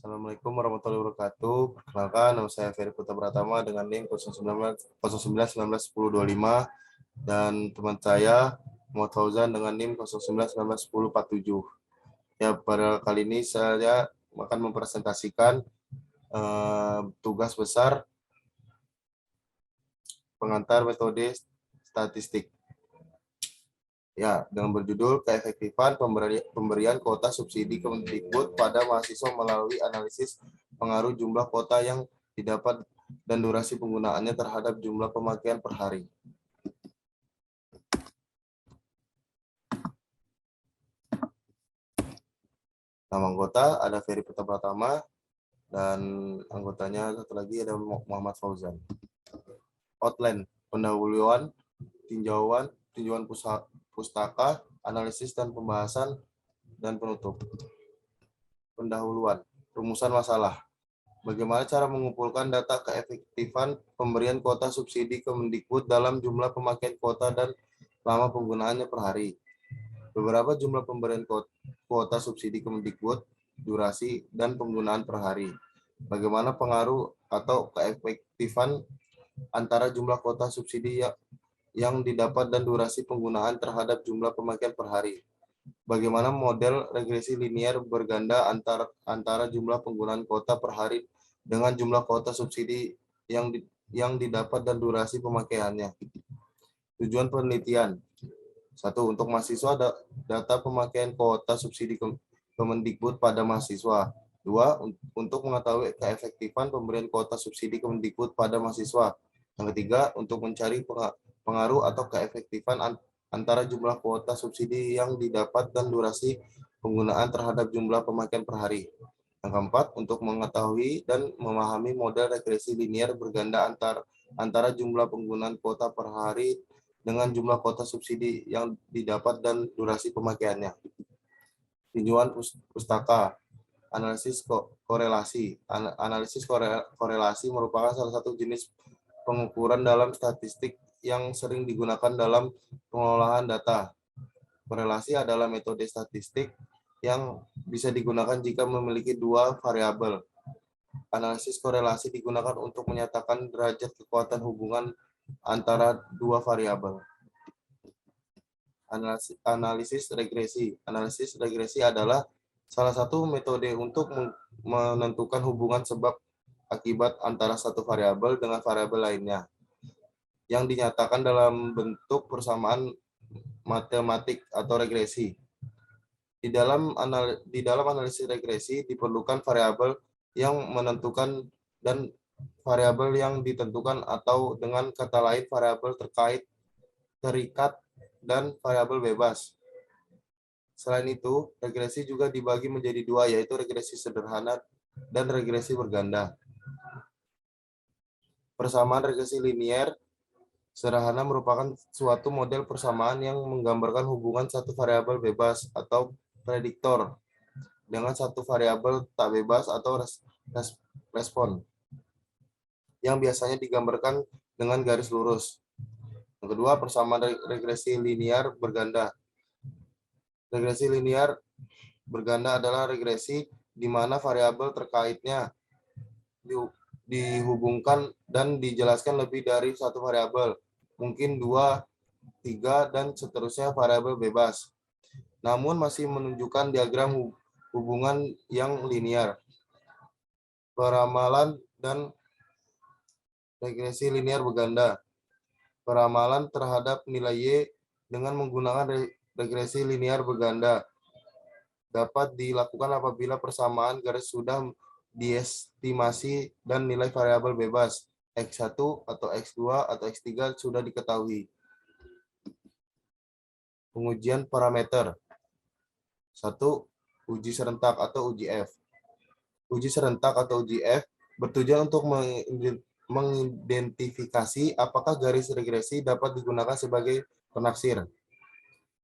Assalamualaikum warahmatullahi wabarakatuh. Perkenalkan, nama saya Ferry Putra Pratama dengan NIM 09191025 dan teman saya Muhammad Fauzan dengan NIM 09191047. Ya, pada kali ini saya akan mempresentasikan tugas besar pengantar metode statistik. Ya, dengan berjudul keefektifan pemberian kuota subsidi Kemendikbud pada mahasiswa melalui analisis pengaruh jumlah kuota yang didapat dan durasi penggunaannya terhadap jumlah pemakaian per hari. Nama anggota ada Ferry Putra Pratama dan anggotanya satu lagi ada Muhammad Fauzan. Outline, pendahuluan, tinjauan pustaka, analisis dan pembahasan, dan penutup. Pendahuluan, rumusan masalah. Bagaimana cara mengumpulkan data keefektifan pemberian kuota subsidi Kemendikbud dalam jumlah pemakaian kuota dan lama penggunaannya per hari. Beberapa jumlah pemberian kuota subsidi Kemendikbud, durasi, dan penggunaan per hari. Bagaimana pengaruh atau keefektifan antara jumlah kuota subsidi yang didapat dan durasi penggunaan terhadap jumlah pemakaian per hari. Bagaimana model regresi linear berganda antara jumlah penggunaan kuota per hari dengan jumlah kuota subsidi yang didapat dan durasi pemakaiannya. Tujuan penelitian. 1. Untuk mahasiswa, data pemakaian kuota subsidi Kemendikbud pada mahasiswa. 2. Untuk mengetahui keefektifan pemberian kuota subsidi Kemendikbud pada mahasiswa. Yang ketiga, untuk mencari pengaruh atau keefektifan antara jumlah kuota subsidi yang didapat dan durasi penggunaan terhadap jumlah pemakaian per hari. Yang keempat, untuk mengetahui dan memahami model regresi linear berganda antara jumlah penggunaan kuota per hari dengan jumlah kuota subsidi yang didapat dan durasi pemakaiannya. Tinjauan pustaka, analisis korelasi. Analisis korelasi merupakan salah satu jenis pengukuran dalam statistik yang sering digunakan dalam pengolahan data. Korelasi adalah metode statistik yang bisa digunakan jika memiliki dua variabel. Analisis korelasi digunakan untuk menyatakan derajat kekuatan hubungan antara dua variabel. Analisis regresi. Analisis regresi adalah salah satu metode untuk menentukan hubungan sebab akibat antara satu variabel dengan variabel lainnya, yang dinyatakan dalam bentuk persamaan matematik atau regresi. Di dalam analisis regresi diperlukan variabel yang menentukan dan variabel yang ditentukan, atau dengan kata lain variabel terikat dan variabel bebas. Selain itu, regresi juga dibagi menjadi dua, yaitu regresi sederhana dan regresi berganda. Persamaan regresi linear sederhana merupakan suatu model persamaan yang menggambarkan hubungan satu variabel bebas atau prediktor dengan satu variabel tak bebas atau respon, yang biasanya digambarkan dengan garis lurus. Yang kedua, persamaan regresi linear berganda. Regresi linear berganda adalah regresi di mana variabel terkaitnya dihubungkan dan dijelaskan lebih dari satu variabel, mungkin 2, 3, dan seterusnya variabel bebas, namun masih menunjukkan diagram hubungan yang linear. Peramalan dan regresi linear berganda. Peramalan terhadap nilai Y dengan menggunakan regresi linear berganda dapat dilakukan apabila persamaan garis sudah diestimasi dan nilai variabel bebas X1 atau X2 atau X3 sudah diketahui. Pengujian parameter. 1. Uji serentak atau uji F. Uji serentak atau uji F bertujuan untuk mengidentifikasi apakah garis regresi dapat digunakan sebagai penaksir.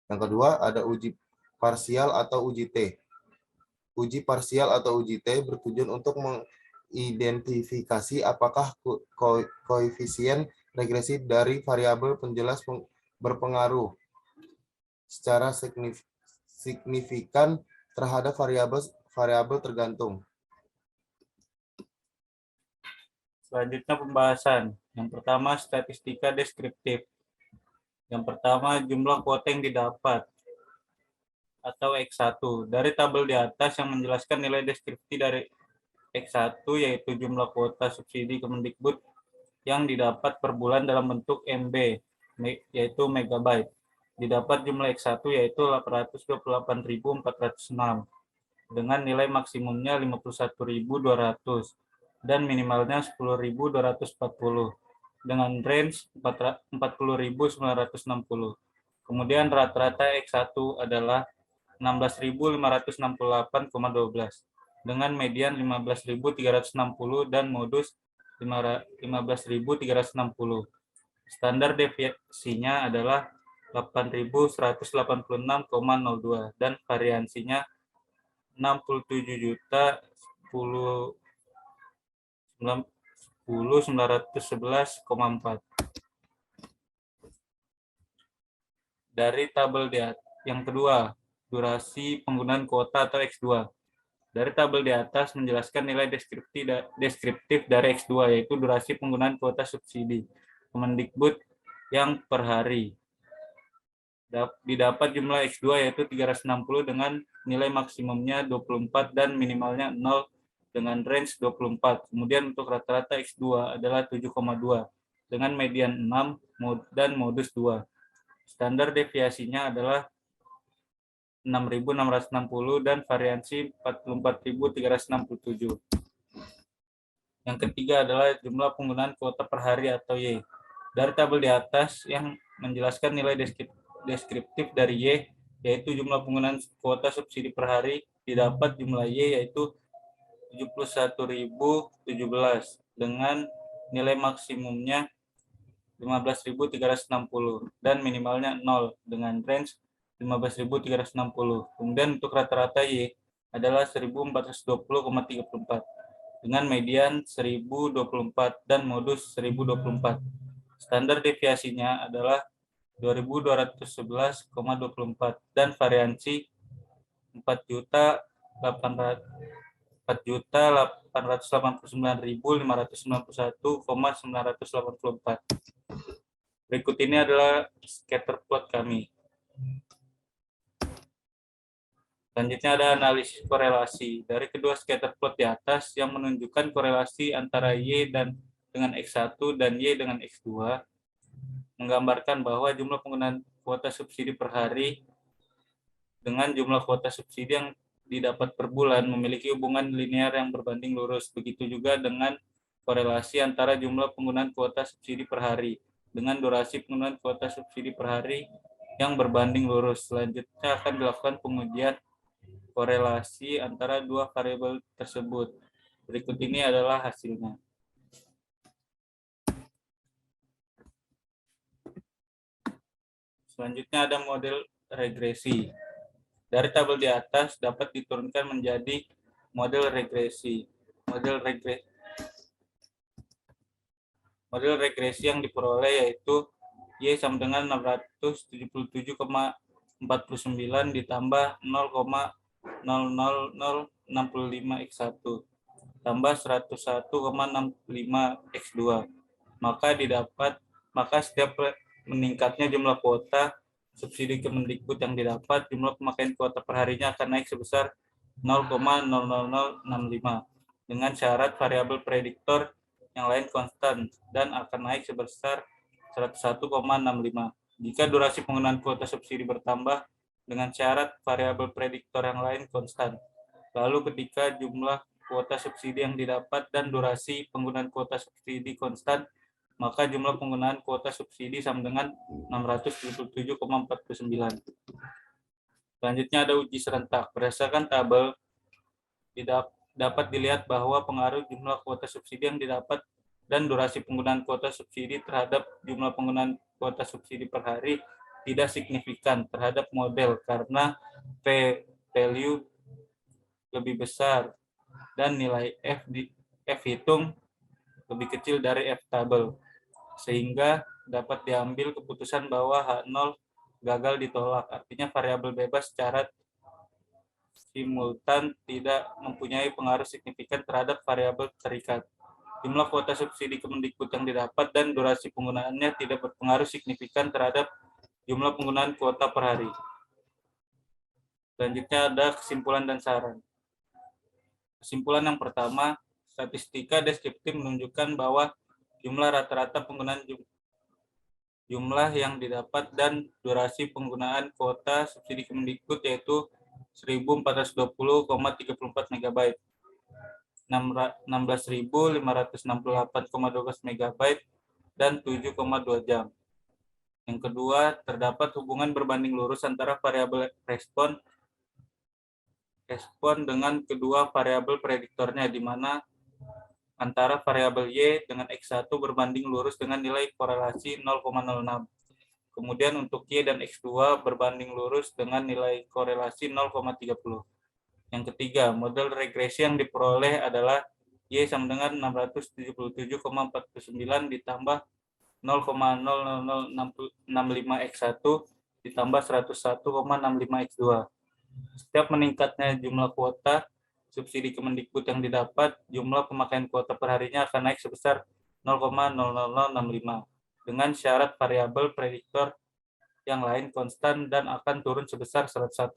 Yang kedua, ada uji parsial atau uji T. Uji parsial atau uji T bertujuan untuk mengidentifikasi apakah koefisien regresi dari variabel penjelas berpengaruh secara signifikan terhadap variabel tergantung. Selanjutnya pembahasan. Yang pertama statistika deskriptif. Yang pertama jumlah kuota yang didapat atau X1. Dari tabel di atas yang menjelaskan nilai deskripsi dari X1 yaitu jumlah kuota subsidi Kemendikbud yang didapat per bulan dalam bentuk MB yaitu megabyte. Didapat jumlah X1 yaitu 828.406 dengan nilai maksimumnya 51.200 dan minimalnya 10.240 dengan range 40.960. Kemudian rata-rata X1 adalah 16.568,12 dengan median 15.360 dan modus 15.360. Standar deviasinya adalah 8.186,02 dan variansinya 67.911,4. Dari tabel yang kedua, durasi penggunaan kuota atau X2. Dari tabel di atas menjelaskan nilai deskriptif dari X2, yaitu durasi penggunaan kuota subsidi Kemendikbud yang per hari. Didapat jumlah X2 yaitu 360 dengan nilai maksimumnya 24 dan minimalnya 0 dengan range 24. Kemudian untuk rata-rata X2 adalah 7,2 dengan median 6 dan modus 2. Standar deviasinya adalah 6.660 dan variansi 44.367. Yang ketiga adalah jumlah penggunaan kuota per hari atau Y. Dari tabel di atas yang menjelaskan nilai deskriptif dari Y, yaitu jumlah penggunaan kuota subsidi per hari, didapat jumlah Y yaitu 71.017 dengan nilai maksimumnya 15.360 dan minimalnya 0 dengan range 15.360. Kemudian untuk rata-rata Y adalah 1.420,34 dengan median 1.024 dan modus 1.024. Standar deviasinya adalah 2.211,24 dan variansi 4.889.591,984. Berikut ini adalah scatter plot kami. Selanjutnya ada analisis korelasi. Dari kedua scatter plot di atas yang menunjukkan korelasi antara Y dengan X1 dan Y dengan X2, menggambarkan bahwa jumlah penggunaan kuota subsidi per hari dengan jumlah kuota subsidi yang didapat per bulan memiliki hubungan linear yang berbanding lurus. Begitu juga dengan korelasi antara jumlah penggunaan kuota subsidi per hari dengan durasi penggunaan kuota subsidi per hari yang berbanding lurus. Selanjutnya akan dilakukan pengujian korelasi antara dua variabel tersebut. Berikut ini adalah hasilnya. Selanjutnya ada model regresi. Dari tabel di atas dapat diturunkan menjadi model regresi. Model regresi yang diperoleh yaitu Y sama dengan 677,49 ditambah 0,00065 X1 tambah 101,65 X2. Maka setiap meningkatnya jumlah kuota subsidi Kemendikbud yang didapat, jumlah pemakaian kuota perharinya akan naik sebesar 0,00065 dengan syarat variabel prediktor yang lain konstan dan akan naik sebesar 101,65. Jika durasi penggunaan kuota subsidi bertambah dengan syarat variabel prediktor yang lain konstan. Lalu ketika jumlah kuota subsidi yang didapat dan durasi penggunaan kuota subsidi konstan, maka jumlah penggunaan kuota subsidi sama dengan 677,49. Selanjutnya ada uji serentak. Berdasarkan tabel, dapat dilihat bahwa pengaruh jumlah kuota subsidi yang didapat dan durasi penggunaan kuota subsidi terhadap jumlah penggunaan kuota subsidi per hari tidak signifikan terhadap model karena p-value lebih besar dan nilai F hitung lebih kecil dari F tabel, sehingga dapat diambil keputusan bahwa H0 gagal ditolak. Artinya variabel bebas secara simultan tidak mempunyai pengaruh signifikan terhadap variabel terikat. jumlah kuota subsidi Kemendikbud yang didapat dan durasi penggunaannya tidak berpengaruh signifikan terhadap jumlah penggunaan kuota per hari. Selanjutnya ada kesimpulan dan saran. Kesimpulan yang pertama, statistika deskriptif menunjukkan bahwa jumlah rata-rata penggunaan jumlah yang didapat dan durasi penggunaan kuota subsidi Kemendikbud yaitu 1420,34 MB, 16.568,12 MB, dan 7,2 jam. Yang kedua, terdapat hubungan berbanding lurus antara variabel respon dengan kedua variabel prediktornya, di mana antara variabel Y dengan X1 berbanding lurus dengan nilai korelasi 0,06. Kemudian untuk Y dan X2 berbanding lurus dengan nilai korelasi 0,30. Yang ketiga, model regresi yang diperoleh adalah Y sama dengan 677,49 ditambah 0,00065 X1 ditambah 101,65 X2. Setiap meningkatnya jumlah kuota subsidi Kemendikbud yang didapat, jumlah pemakaian kuota per harinya akan naik sebesar 0,00065 dengan syarat variabel prediktor yang lain konstan dan akan turun sebesar 101,65.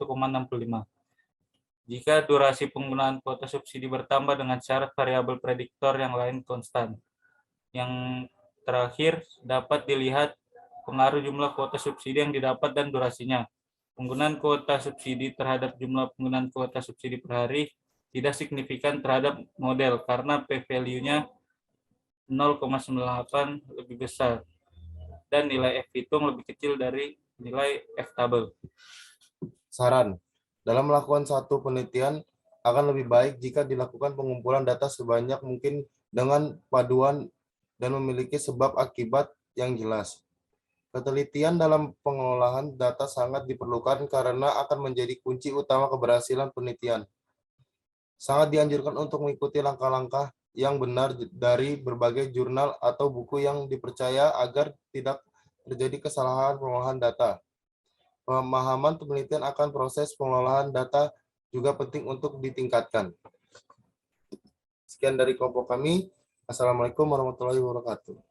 Jika durasi penggunaan kuota subsidi bertambah dengan syarat variabel prediktor yang lain konstan. Yang terakhir, dapat dilihat pengaruh jumlah kuota subsidi yang didapat dan durasinya. Penggunaan kuota subsidi terhadap jumlah penggunaan kuota subsidi per hari tidak signifikan terhadap model karena p-value-nya 0,98 lebih besar dan nilai F hitung lebih kecil dari nilai F tabel. Saran, dalam melakukan satu penelitian akan lebih baik jika dilakukan pengumpulan data sebanyak mungkin dengan paduan dan memiliki sebab akibat yang jelas. Ketelitian dalam pengolahan data sangat diperlukan karena akan menjadi kunci utama keberhasilan penelitian. Sangat dianjurkan untuk mengikuti langkah-langkah yang benar dari berbagai jurnal atau buku yang dipercaya agar tidak terjadi kesalahan pengolahan data. Pemahaman penelitian akan proses pengolahan data juga penting untuk ditingkatkan. Sekian dari kelompok kami. Assalamualaikum warahmatullahi wabarakatuh.